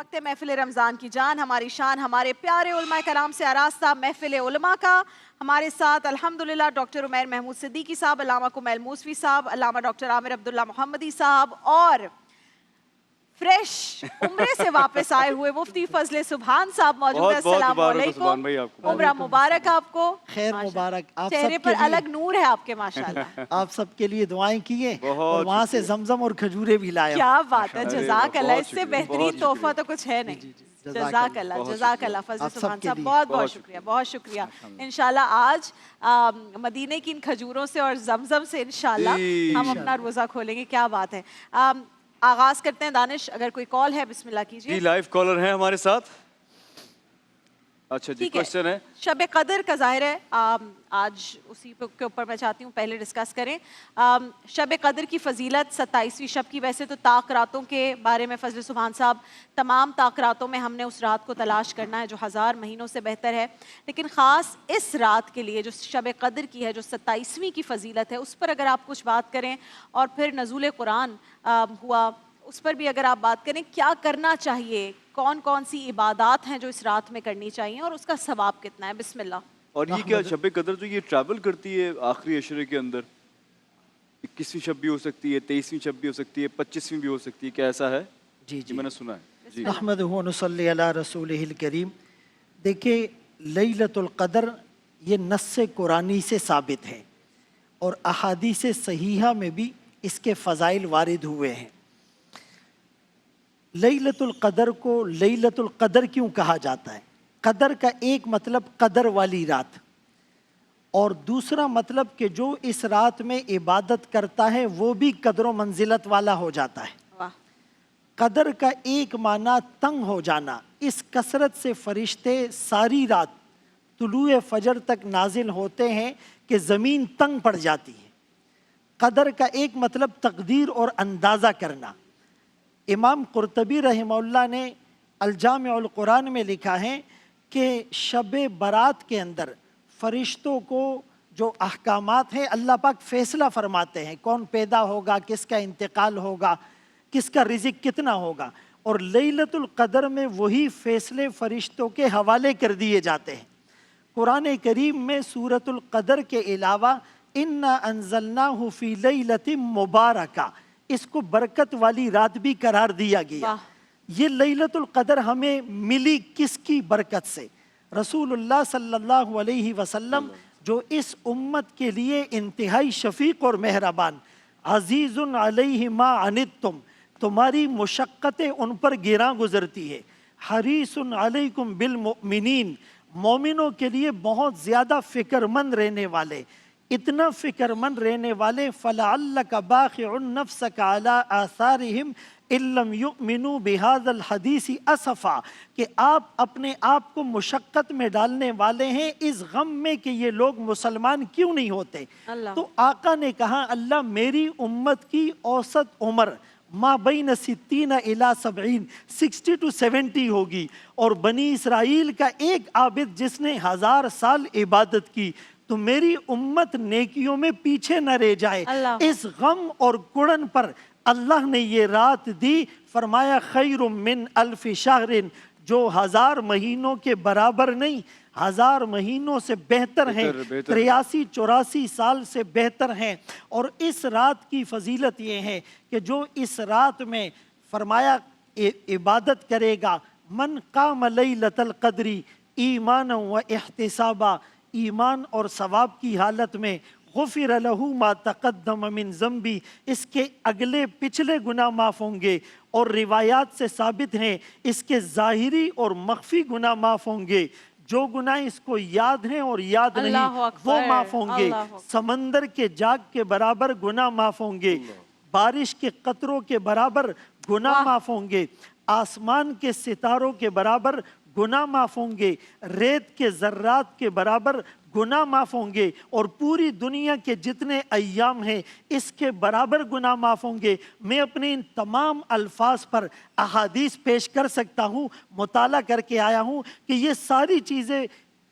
وقت ہے محفل رمضان کی جان، ہماری شان، ہمارے پیارے علماء کرام سے آراستہ محفل علماء کا۔ ہمارے ساتھ الحمدللہ ڈاکٹر عمیر محمود صدیقی صاحب، علامہ کمیل موسوی صاحب، علامہ ڈاکٹر عامر عبداللہ محمدی صاحب، اور فریش عمرے سے واپس آئے ہوئے مفتی فضل سبحان صاحب موجود ہیں۔ السلام علیکم، عمرہ مبارک آپ کو، خیر مبارک آپ چہرے سب پر کے لیے۔ الگ نور ہے آپ کے ماشاءاللہ۔ آپ سب کے لیے دعائیں کیے اور وہاں سے زمزم اور کھجورے بھی لائے۔ کیا بات ہے، جزاک اللہ، اس سے بہترین تحفہ تو کچھ ہے نہیں۔ جزاک اللہ، جزاک اللہ فضل سبحان صاحب، بہت بہت شکریہ، بہت شکریہ۔ انشاءاللہ آج مدینے کی ان کھجوروں سے اور زمزم سے انشاءاللہ ہم اپنا روزہ کھولیں گے۔ کیا بات ہے، آغاز کرتے ہیں۔ دانش اگر کوئی کال ہے بسم اللہ کیجیے۔ جی لائیو کالر ہیں ہمارے ساتھ۔ اچھا جی، کوشچن ہے شب قدر کا ظاہر ہے، آج اسی کے اوپر میں چاہتی ہوں پہلے ڈسکس کریں۔ شب قدر کی فضیلت 27ویں شب کی، ویسے تو طاق راتوں کے بارے میں فضل سبحان صاحب، تمام طاق راتوں میں ہم نے اس رات کو تلاش کرنا ہے جو 1000 مہینوں سے بہتر ہے، لیکن خاص اس رات کے لیے جو شب قدر کی ہے، جو 27ویں کی فضیلت ہے، اس پر اگر آپ کچھ بات کریں، اور پھر نزول قرآن ہوا اس پر بھی اگر آپ بات کریں، کیا کرنا چاہیے، کون کون سی عبادات ہیں جو اس رات میں کرنی چاہیے اور اس کا ثواب کتنا ہے؟ بسم اللہ۔ اور یہ کیا شب قدر جو یہ ٹریول کرتی ہے آخری عشرے کے اندر، 21ویں شب بھی ہو سکتی ہے، 23ویں شب بھی ہو سکتی ہے، 25ویں بھی ہو سکتی ہے، کیا ایسا ہے؟ جی میں نے سنا ہے۔ جی نحمدہ و نصلی علی رسولہ الکریم۔ دیکھیں لیلۃ القدر یہ نص قرآنی سے ثابت ہے اور احادیث صحیحہ میں بھی اس کے فضائل وارد ہوئے ہیں۔ لیلۃ القدر کو لیلۃ القدر کیوں کہا جاتا ہے؟ قدر کا ایک مطلب قدر والی رات، اور دوسرا مطلب کہ جو اس رات میں عبادت کرتا ہے وہ بھی قدر و منزلت والا ہو جاتا ہے۔ قدر کا ایک معنی تنگ ہو جانا، اس کثرت سے فرشتے ساری رات طلوع فجر تک نازل ہوتے ہیں کہ زمین تنگ پڑ جاتی ہے۔ قدر کا ایک مطلب تقدیر اور اندازہ کرنا۔ امام قرطبی رحمہ اللہ نے الجامع القرآن میں لکھا ہے کہ شب برات کے اندر فرشتوں کو جو احکامات ہیں اللہ پاک فیصلہ فرماتے ہیں، کون پیدا ہوگا، کس کا انتقال ہوگا، کس کا رزق کتنا ہوگا، اور لیلۃ القدر میں وہی فیصلے فرشتوں کے حوالے کر دیے جاتے ہیں۔ قرآن کریم میں سورۃ القدر کے علاوہ انا انزلناہ فی لیلۃ مبارکہ، اس کو برکت والی رات بھی قرار دیا گیا۔ یہ لیلۃ القدر ہمیں ملی کس کی برکت سے؟ رسول اللہ صلی اللہ علیہ وسلم جو اس امت کے لیے انتہائی شفیق اور مہربان، عزیز علیہ ما عنتم، تمہاری مشقتیں ان پر گراں گزرتی ہے، حریص علیکم بالمؤمنین، مومنوں کے لیے بہت زیادہ فکر مند رہنے والے، اتنا فکر مند رہنے والے فَلَعَلَّكَ بَاخِعٌ نَفْسَكَ عَلَىٰ آثَارِهِمْ إِن لَّمْ يُؤْمِنُوا بِهَذَا الْحَدِيثِ أَسَفًا، کہ آپ اپنے آپ کو مشقت میں ڈالنے والے ہیں اس غم میں کہ یہ لوگ مسلمان کیوں نہیں ہوتے۔ تو آقا نے کہا اللہ میری امت کی اوسط عمر ما بین 60 الی 70، 60 to 70 ہوگی، اور بنی اسرائیل کا ایک عابد جس نے 1000 سال عبادت کی، تو میری امت نیکیوں میں پیچھے نہ رہ جائے۔ اس غم اور کڑن پر اللہ نے یہ رات دی، فرمایا خیر من الف شہر، جو 1000 مہینوں کے برابر نہیں، 1000 مہینوں سے بہتر ہیں، 83-84 سال سے بہتر ہیں۔ اور اس رات کی فضیلت یہ ہے کہ جو اس رات میں فرمایا عبادت کرے گا، من قام لیلۃ القدر ایمانا و احتسابا، ایمان اور ثواب کی حالت میں، غفر لہ ما تقدم من ذنبی، اس کے اگلے پچھلے گناہ معاف ہوں گے، اور روایات سے ثابت ہیں اس کے ظاہری اور مخفی گناہ معاف ہوں گے، جو گناہ اس کو یاد ہیں اور یاد نہیں وہ معاف ہوں گے، سمندر کے جاگ کے برابر گناہ معاف ہوں گے، بارش کے قطروں کے برابر گناہ معاف ہوں گے، آسمان کے ستاروں کے برابر گناہ معاف ہوں گے، ریت کے ذرات کے برابر گناہ معاف ہوں گے، اور پوری دنیا کے جتنے ایام ہیں اس کے برابر گناہ معاف ہوں گے۔ میں اپنے ان تمام الفاظ پر احادیث پیش کر سکتا ہوں، مطالعہ کر کے آیا ہوں کہ یہ ساری چیزیں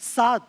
7,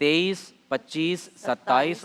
23, 25, 27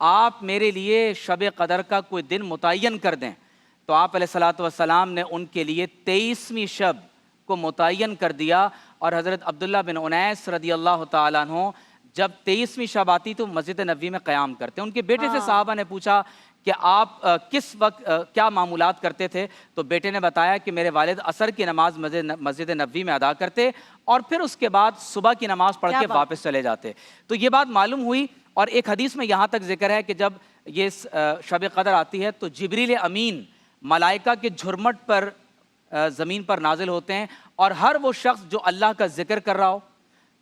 آپ میرے لیے شب قدر کا کوئی دن متعین کر دیں۔ تو آپ علیہ الصلوۃ والسلام نے ان کے لیے 23ویں شب کو متعین کر دیا، اور حضرت عبداللہ بن انیس رضی اللہ تعالیٰ عنہ جب 23ویں شب آتی تو مسجد نبوی میں قیام کرتے۔ ان کے بیٹے سے صحابہ نے پوچھا کہ آپ کس وقت کیا معمولات کرتے تھے؟ تو بیٹے نے بتایا کہ میرے والد عصر کی نماز مسجد نبوی میں ادا کرتے اور پھر اس کے بعد صبح کی نماز پڑھ کے واپس چلے جاتے۔ تو یہ بات معلوم ہوئی، اور ایک حدیث میں یہاں تک ذکر ہے کہ جب یہ شب قدر آتی ہے تو جبریل امین ملائکہ کے جھرمٹ پر زمین پر نازل ہوتے ہیں، اور ہر وہ شخص جو اللہ کا ذکر کر رہا ہو،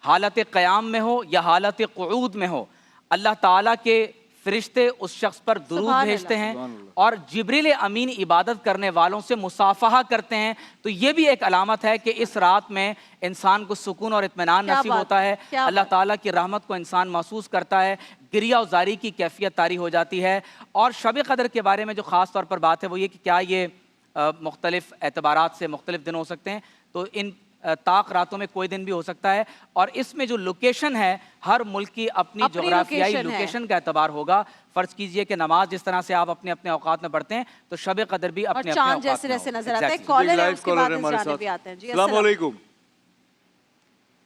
حالت قیام میں ہو یا حالت قعود میں ہو، اللہ تعالیٰ کے فرشتے اس شخص پر درود بھیجتے ہیں، اور جبریل امین عبادت کرنے والوں سے مصافحہ کرتے ہیں۔ تو یہ بھی ایک علامت ہے کہ اس رات میں انسان کو سکون اور اطمینان نصیب ہوتا ہے، اللہ تعالیٰ کی رحمت کو انسان محسوس کرتا ہے، گریہ و زاری کی کیفیت طاری ہو جاتی ہے۔ اور شب قدر کے بارے میں جو خاص طور پر بات ہے وہ یہ کہ کیا یہ مختلف اعتبارات سے مختلف دن ہو سکتے ہیں، تو ان طاق راتوں میں کوئی دن بھی ہو سکتا ہے، اور اس میں جو لوکیشن ہے ہر ملک کی اپنی جغرافیائی لوکیشن کا اعتبار ہوگا۔ فرض کیجئے کہ نماز جس طرح سے آپ اپنے اپنے اوقات میں پڑھتے ہیں تو شب قدر بھی اپنے اپنے اوقات جیسے میں جیسے ہوگا۔ نظر آتا ہے۔ کالر ہے، اس کے بعد ہمارے جانے ساتھ۔ بھی آتے ہیں۔ جی السلام علیکم۔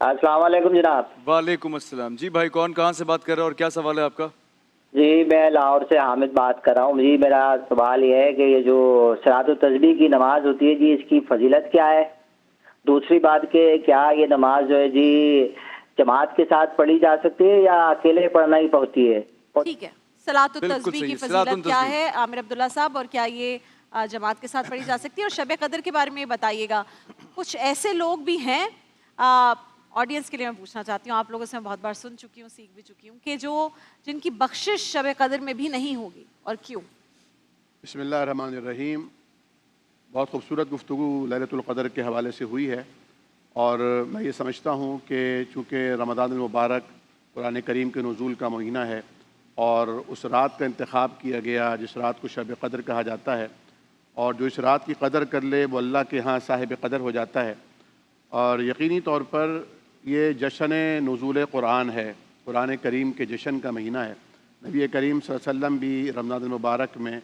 السلام علیکم جناب۔ وعلیکم السلام۔ جی بھائی کون کہاں سے بات کر رہے ہیں اور کیا سوال ہے آپ کا؟ جی میں لاہور سے حامد بات کر رہا ہوں۔ جی میرا سوال یہ ہے کہ یہ جو صلاۃ التسبیح کی نماز ہوتی ہے جی، اس کی فضیلت کیا ہے؟ دوسری بات کہ کیا یہ نماز جو ہے جی جماعت کے ساتھ پڑھی جا سکتی ہے یا اکیلے پڑھنا ہی پڑتی ہے؟ ٹھیک ہے، صلاۃ بالکل التسبیح کی صحیح، صلاۃ فضیلت کیا التسبیح۔ ہے عامر عبداللہ صاحب، اور کیا یہ جماعت کے ساتھ پڑھی جا سکتی ہے؟ اور شب قدر کے بارے میں یہ بتائیے گا، کچھ ایسے لوگ بھی ہیں، آڈینس کے لیے میں پوچھنا چاہتی ہوں، آپ لوگوں سے میں بہت بار سن چکی ہوں، سیکھ بھی چکی ہوں، کہ جن کی بخشش شب قدر میں بھی نہیں ہوگی، اور کیوں؟ بسم اللہ الرحمن الرحیم۔ بہت خوبصورت گفتگو لیلۃ القدر کے حوالے سے ہوئی ہے، اور میں یہ سمجھتا ہوں کہ چونکہ رمضان المبارک قرآن کریم کے نزول کا مہینہ ہے، اور اس رات کا انتخاب کیا گیا جس رات کو شب قدر کہا جاتا ہے، اور جو اس رات کی قدر کر لے وہ اللہ کے ہاں صاحب قدر ہو جاتا ہے۔ اور یقینی طور پر یہ جشن نزول قرآن ہے، قرآن کریم کے جشن کا مہینہ ہے۔ نبی کریم صلی اللہ علیہ وسلم بھی رمضان المبارک میں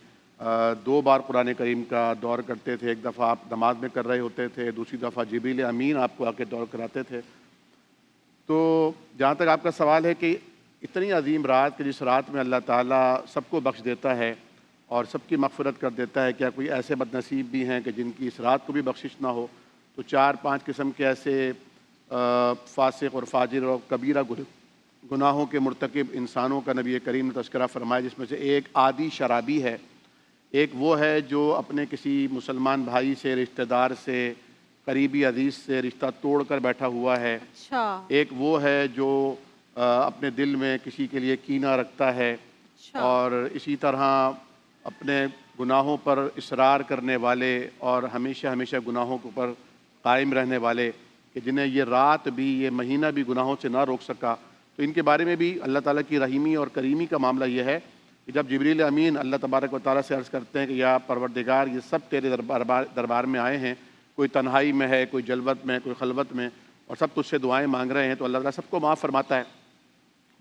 2 بار قرآن کریم کا دور کرتے تھے۔ ایک دفعہ آپ نماز میں کر رہے ہوتے تھے، دوسری دفعہ جبریل امین آپ کو آ کے دور کراتے تھے۔ تو جہاں تک آپ کا سوال ہے کہ اتنی عظیم رات کہ جس رات میں اللہ تعالیٰ سب کو بخش دیتا ہے اور سب کی مغفرت کر دیتا ہے، کیا کوئی ایسے بد نصیب بھی ہیں کہ جن کی اس رات کو بھی بخشش نہ ہو؟ تو 4-5 قسم کے ایسے فاسق اور فاجر اور کبیرہ گناہوں کے مرتکب انسانوں کا نبی کریم نے تذکرہ فرمایا، جس میں سے ایک عادی شرابی ہے، ایک وہ ہے جو اپنے کسی مسلمان بھائی سے، رشتہ دار سے، قریبی عزیز سے رشتہ توڑ کر بیٹھا ہوا ہے، ایک وہ ہے جو اپنے دل میں کسی کے لیے کینہ رکھتا ہے، اور اسی طرح اپنے گناہوں پر اصرار کرنے والے اور ہمیشہ ہمیشہ گناہوں کے اوپر قائم رہنے والے، کہ جنہیں یہ رات بھی، یہ مہینہ بھی گناہوں سے نہ روک سکا۔ تو ان کے بارے میں بھی اللہ تعالیٰ کی رحیمی اور کریمی کا معاملہ یہ ہے کہ جب جبریل امین اللہ تبارک و تعالیٰ سے عرض کرتے ہیں کہ یا پروردگار یہ سب تیرے دربار میں آئے ہیں، کوئی تنہائی میں ہے، کوئی جلوت میں، کوئی خلوت میں، اور سب تجھ سے دعائیں مانگ رہے ہیں، تو اللہ تعالیٰ سب کو معاف فرماتا ہے۔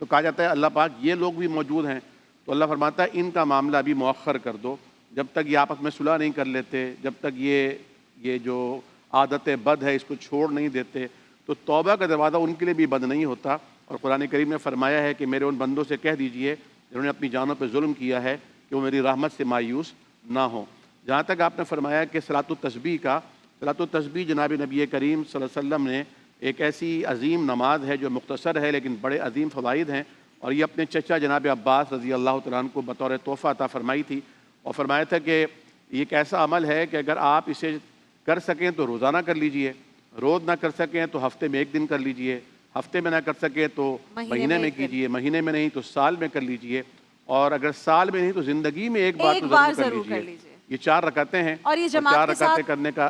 تو کہا جاتا ہے اللہ پاک یہ لوگ بھی موجود ہیں، تو اللہ فرماتا ہے ان کا معاملہ ابھی مؤخر کر دو، جب تک یہ آپس میں صلح نہیں کر لیتے، جب تک یہ جو عادت بد ہے اس کو چھوڑ نہیں دیتے، تو توبہ کا دروازہ ان کے لیے بھی بند نہیں ہوتا۔ اور قرآن کریم نے فرمایا ہے کہ میرے ان بندوں سے کہہ دیجئے جنہوں نے اپنی جانوں پہ ظلم کیا ہے کہ وہ میری رحمت سے مایوس نہ ہوں۔ جہاں تک آپ نے فرمایا کہ صلاۃ التسبیح کا، صلاۃ التسبیح جناب نبی کریم صلی اللہ علیہ وسلم نے ایک ایسی عظیم نماز ہے جو مختصر ہے لیکن بڑے عظیم فوائد ہیں، اور یہ اپنے چچا جناب عباس رضی اللہ تعالیٰ عنہ کو بطور تحفہ عطا فرمائی تھی، اور فرمایا تھا کہ یہ ایک ایسا عمل ہے کہ اگر آپ اسے کر سکیں تو روزانہ کر لیجئے، روز نہ کر سکیں تو ہفتے میں 1 دن کر لیجئے، ہفتے میں نہ کر سکیں تو مہینے میں کیجئے، مہینے میں نہیں تو سال میں کر لیجئے، اور اگر سال میں نہیں تو زندگی میں ایک بار تو ضرور کر لیجئے۔ یہ 4 رکعتیں ہیں، اور یہ 4 رکعتیں کرنے کا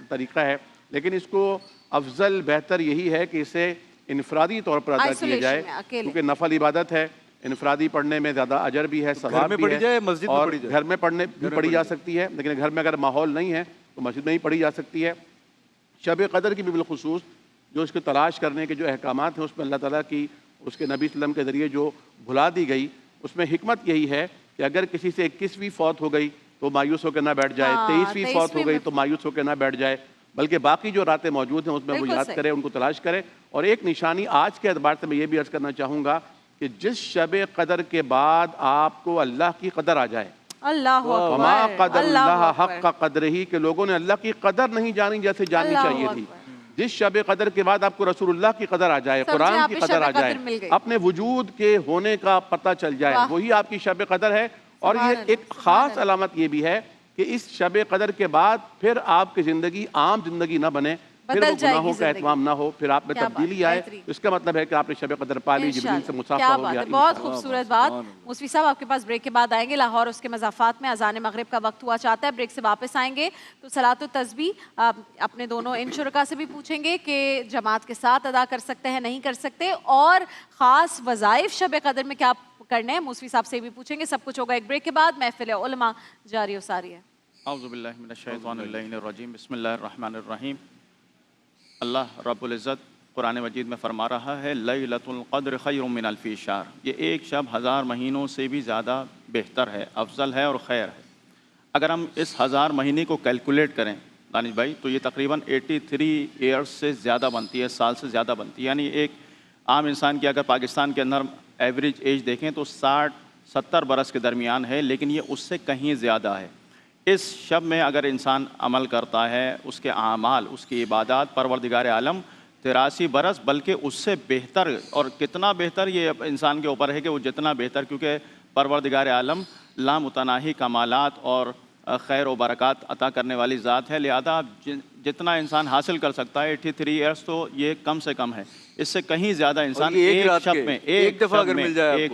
طریقہ ہے، لیکن اس کو افضل بہتر یہی ہے کہ اسے انفرادی طور پر ادا کیا جائے، کیونکہ نفل عبادت ہے، انفرادی پڑھنے میں زیادہ اجر بھی ہے، ثواب بھی ہے، اور گھر میں پڑھی جا سکتی ہے، لیکن گھر میں اگر ماحول نہیں ہے تو مسجد میں ہی پڑھی جا سکتی ہے۔ شب قدر کی بھی بالخصوص جو اس کی تلاش کرنے کے جو احکامات ہیں اس میں اللہ تعالیٰ کی اس کے نبی صلی اللہ علیہ وسلم کے ذریعے جو بھلا دی گئی اس میں حکمت یہی ہے کہ اگر کسی سے 21ویں فوت ہو گئی تو مایوس ہو کے نہ بیٹھ جائے, 23ویں فوت ہو گئی تو مایوس ہو کے نہ بیٹھ جائے, بلکہ باقی جو راتیں موجود ہیں اس میں وہ یاد کرے, ان کو تلاش کرے. اور ایک نشانی آج کے اعتبار سے میں یہ بھی عرض کرنا چاہوں گا کہ جس شب قدر کے بعد آپ کو اللہ کی قدر آ جائے, اللہ وما اکبر, قدر اللہ اللہ حق کا قدر ہی, کہ لوگوں نے اللہ کی قدر نہیں جانی جیسے جاننی چاہیے تھی. جس شب قدر کے بعد آپ کو رسول اللہ کی قدر آ جائے, قرآن کی قدر آ جائے, اپنے وجود کے ہونے کا پتہ چل جائے, وہی آپ کی شب قدر ہے. اور یہ ایک خاص علامت یہ بھی ہے کہ اس شب قدر کے بعد پھر آپ کی زندگی عام زندگی نہ بنے, پھر وہ گناہوں کا اہتمام نہ ہو, پھر آپ میں تبدیلی آئے. اس کا مطلب ہے کہ آپ نے شب قدر پا لی, جبریل سے مصافحہ ہو گیا. بہت خوبصورت بات. موسوی صاحب آپ کے پاس بریک کے بعد آئیں گے. لاہور اس کے مضافات میں اذان مغرب کا وقت ہوا چاہتا ہے, بریک سے واپس آئیں گے تو صلاۃ التسبیح اپنے دونوں ان شرکا سے بھی پوچھیں گے کہ جماعت کے ساتھ ادا کر سکتے ہیں نہیں کر سکتے, اور خاص وظائف شب قدر میں کیا کرنے ہیں موسوی صاحب سے بھی پوچھیں گے. سب کچھ ہوگا ایک بریک کے بعد. محفل علماء جاری و ساری ہے. اعوذ باللہ من الشیطان اللعین الرجیم, بسم اللہ الرحمن الرحیم. اللہ رب العزت قرآن مجید میں فرما رہا ہے لیلۃ القدر خیر من الف شہر, یہ ایک شب 1000 مہینوں سے بھی زیادہ بہتر ہے, افضل ہے اور خیر ہے. اگر ہم اس 1000 مہینے کو کیلکولیٹ کریں دانش بھائی تو یہ تقریباً 83 ایئرس سے زیادہ بنتی ہے, سال سے زیادہ بنتی ہے. یعنی ایک عام انسان کی اگر پاکستان کے اندر ایوریج ایج دیکھیں تو 60-70 برس کے درمیان ہے, لیکن یہ اس سے کہیں زیادہ ہے. اس شب میں اگر انسان عمل کرتا ہے, اس کے اعمال, اس کی عبادات, پروردگار عالم 83 برس بلکہ اس سے بہتر, اور کتنا بہتر یہ انسان کے اوپر ہے کہ وہ جتنا بہتر, کیونکہ پروردگار عالم لامتناہی کمالات اور خیر و برکات عطا کرنے والی ذات ہے. لہذا جتنا انسان حاصل کر سکتا ہے 83 ایئرس تو یہ کم سے کم ہے, اس سے کہیں زیادہ انسان ایک شب میں ایک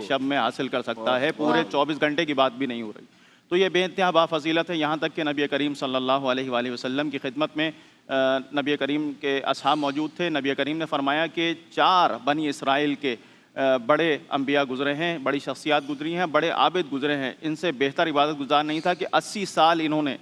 شب میں حاصل کر سکتا ہے. پورے 24 گھنٹے کی بات بھی نہیں ہو رہی. تو یہ بے انتہا بافضیلت ہے, یہاں تک کہ نبی کریم صلی اللہ علیہ وآلہ وسلم کی خدمت میں نبی کریم کے اصحاب موجود تھے. نبی کریم نے فرمایا کہ 4 بنی اسرائیل کے بڑے انبیاء گزرے ہیں, بڑی شخصیات گزری ہیں, بڑے عابد گزرے ہیں, ان سے بہتر عبادت گزار نہیں تھا کہ 80 سال انہوں نے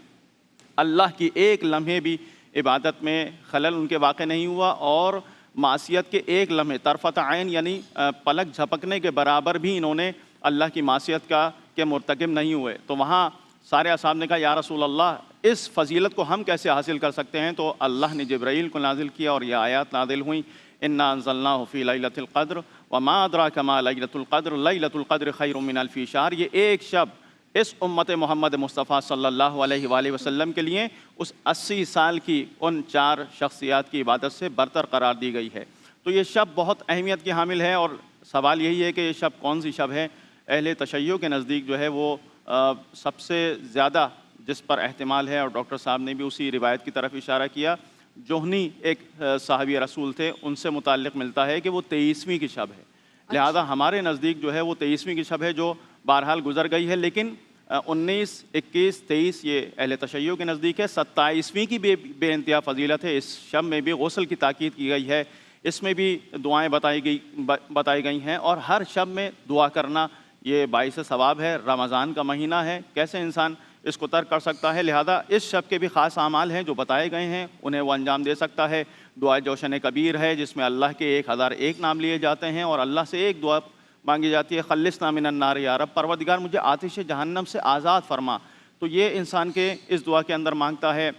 اللہ کی ایک لمحے بھی عبادت میں خلل ان کے واقع نہیں ہوا, اور معصیت کے ایک لمحے طرفت عین یعنی پلک جھپکنے کے برابر بھی انہوں نے اللہ کی معصیت کے مرتکب نہیں ہوئے. تو وہاں سارے اصحاب نے کہا یا رسول اللہ اس فضیلت کو ہم کیسے حاصل کر سکتے ہیں؟ تو اللہ نے جبرائیل کو نازل کیا اور یہ آیات نازل ہوئیں, انا انزلناہ فی لیلۃ القدر وما ادراک ما لیلۃ القدر لیلۃ القدر خیر من الف شہر. یہ ایک شب اس امت محمد مصطفیٰ صلی اللہ علیہ وآلہ وسلم کے لیے اس 80 سال کی ان 4 شخصیات کی عبادت سے برتر قرار دی گئی ہے. تو یہ شب بہت اہمیت کی حامل ہے, اور سوال یہی ہے کہ یہ شب کون سی شب ہے؟ اہل تشیع کے نزدیک جو ہے وہ سب سے زیادہ جس پر احتمال ہے, اور ڈاکٹر صاحب نے بھی اسی روایت کی طرف اشارہ کیا, جوہنی ایک صحابی رسول تھے, ان سے متعلق ملتا ہے کہ وہ 23ویں کی شب ہے. لہذا ہمارے نزدیک جو ہے وہ 23ویں کی شب ہے جو بہرحال گزر گئی ہے, لیکن 19, 21, 23 یہ اہل تشیع کے نزدیک ہے. 27ویں کی بے انتہا فضیلت ہے. اس شب میں بھی غسل کی تاکید کی گئی ہے, اس میں بھی دعائیں بتائی گئی ہیں, اور ہر شب میں دعا کرنا یہ باعث ثواب ہے. رمضان کا مہینہ ہے, کیسے انسان اس کو ترک کر سکتا ہے؟ لہذا اس شب کے بھی خاص اعمال ہیں جو بتائے گئے ہیں, انہیں وہ انجام دے سکتا ہے. دعا جوشن کبیر ہے جس میں اللہ کے 1001 نام لیے جاتے ہیں, اور اللہ سے ایک دعا مانگی جاتی ہے, خلصنا من النار یا رب, پروردگار مجھے آتش جہنم سے آزاد فرما. تو یہ انسان کے اس دعا کے اندر مانگتا ہے.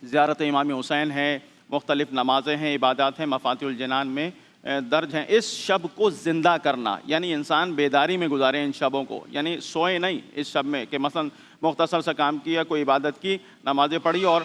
زیارت امام حسین ہے, مختلف نمازیں ہیں, عبادات ہیں, مفاتیح الجنان میں درج ہیں. اس شب کو زندہ کرنا یعنی انسان بیداری میں گزارے ان شبوں کو, یعنی سوئے نہیں اس شب میں کہ مثلا مختصر سا کام کیا, کوئی عبادت کی, نمازیں پڑھی اور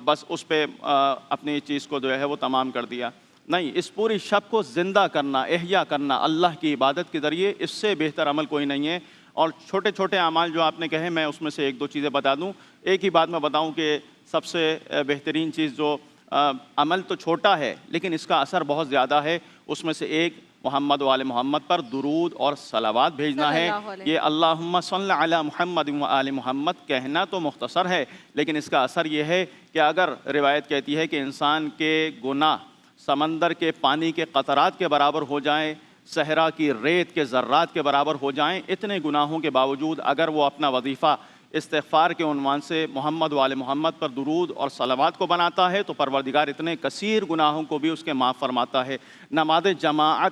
بس اس پہ اپنی چیز کو جو ہے وہ تمام کر دیا. نہیں, اس پوری شب کو زندہ کرنا, احیا کرنا اللہ کی عبادت کے ذریعے, اس سے بہتر عمل کوئی نہیں ہے. اور چھوٹے چھوٹے اعمال جو آپ نے کہے, میں اس میں سے 1-2 چیزیں بتا دوں. ایک ہی بات میں بتاؤں کہ سب سے بہترین چیز جو عمل تو چھوٹا ہے لیکن اس کا اثر بہت زیادہ ہے, اس میں سے ایک محمد و آل محمد پر درود اور صلوات بھیجنا ہے. یہ اللہم صل علی محمد و آل محمد کہنا تو مختصر ہے, لیکن اس کا اثر یہ ہے کہ اگر روایت کہتی ہے کہ انسان کے گناہ سمندر کے پانی کے قطرات کے برابر ہو جائیں, صحرا کی ریت کے ذرات کے برابر ہو جائیں, اتنے گناہوں کے باوجود اگر وہ اپنا وظیفہ استغفار کے عنوان سے محمد و آل محمد پر درود اور صلوات کو بناتا ہے تو پروردگار اتنے کثیر گناہوں کو بھی اس کے معاف فرماتا ہے. نماز جماعت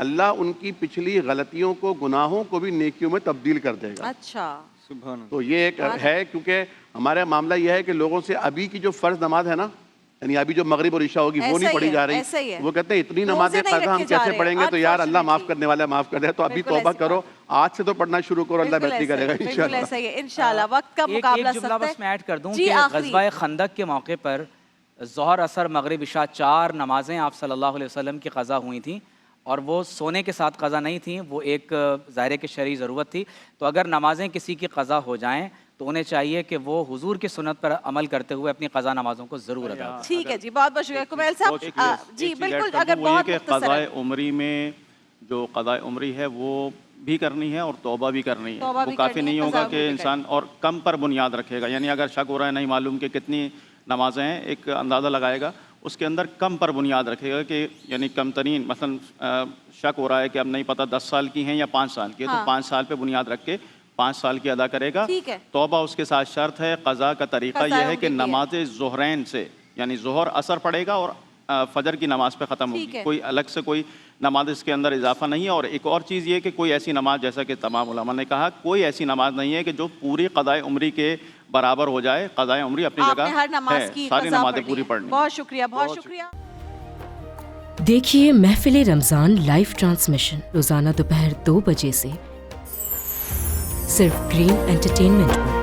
اللہ ان کی پچھلی غلطیوں کو گناہوں کو بھی نیکیوں میں تبدیل کر دے گا. اچھا سبحان اللہ. تو یہ ایک ہے، کیونکہ ہمارا معاملہ یہ ہے کہ لوگوں سے ابھی کی جو فرض نماز ہے نا، یعنی ابھی جو مغرب اور عشاء ہوگی وہ نہیں پڑھی جا رہی. وہ کہتے ہیں اتنی نمازیں قضا ہم کیسے پڑھیں گے؟ تو یار اللہ معاف کرنے والا معاف کر دے. تو ابھی توبہ کرو، آج سے تو پڑھنا شروع کرو، اللہ بہتری کرے گا بالکل ایسا ہی ہے انشاءاللہ. وقت کا مقابلہ ایک جملہ سخت بس میں ایڈ کر دوں جی کہ آخری. غزوہ خندق کے موقع پر ظہر اثر مغرب عشاء 4 نمازیں آپ صلی اللہ علیہ وسلم کی قضا ہوئی تھیں، اور وہ سونے کے ساتھ قضا نہیں تھیں، وہ ایک ظاہرے کی شرعی ضرورت تھی. تو اگر نمازیں کسی کی قضا ہو جائیں تو انہیں چاہیے کہ وہ حضور کی سنت پر عمل کرتے ہوئے اپنی قضا نمازوں کو ضرور ادا کریں. ٹھیک ہے جی، بہت بہت شکریہ کمیل صاحب. جی بالکل، اگر وہ یہ بہت کہ مختصر قضاء عمری میں جو قضاء عمری ہے وہ بھی کرنی ہے اور توبہ بھی کرنی ہے. توبہ بھی وہ کافی کرنی ہے، نہیں قضاء ہوگا عمری کہ بھی انسان اور کم پر بنیاد رکھے گا. یعنی اگر شک ہو رہا ہے نہیں معلوم کہ کتنی نمازیں ہیں، ایک اندازہ لگائے گا، اس کے اندر کم پر بنیاد رکھے گا کہ یعنی کم ترین، مثلا شک ہو رہا ہے کہ اب نہیں پتہ 10 سال کی ہیں یا 5 سال کی ہے، تو 5 سال پہ بنیاد رکھ کے 5 سال کی ادا کرے گا. ٹھیک ہے. توبہ اس کے ساتھ شرط ہے. قضا کا طریقہ یہ ہے کہ نماز ظہرین سے، یعنی ظہر اثر پڑے گا اور فجر کی نماز پہ ختم ہوگی. کوئی الگ سے کوئی نماز اس کے اندر اضافہ نہیں ہے. اور ایک اور چیز یہ کہ کوئی ایسی نماز، جیسا کہ تمام علماء نے کہا، کوئی ایسی نماز نہیں ہے کہ جو پوری قضاء عمری کے برابر ہو جائے. قضاء عمری اپنی آپ جگہ نے ہر نماز ہے، کی ساری قضا نمازیں پڑھنی پوری ہے. پڑھنی. بہت شکریہ، بہت شکریہ. دیکھیے محفل رمضان لائیو ٹرانسمیشن روزانہ دوپہر 2 بجے سے صرف گرین انٹرٹینمنٹ پر.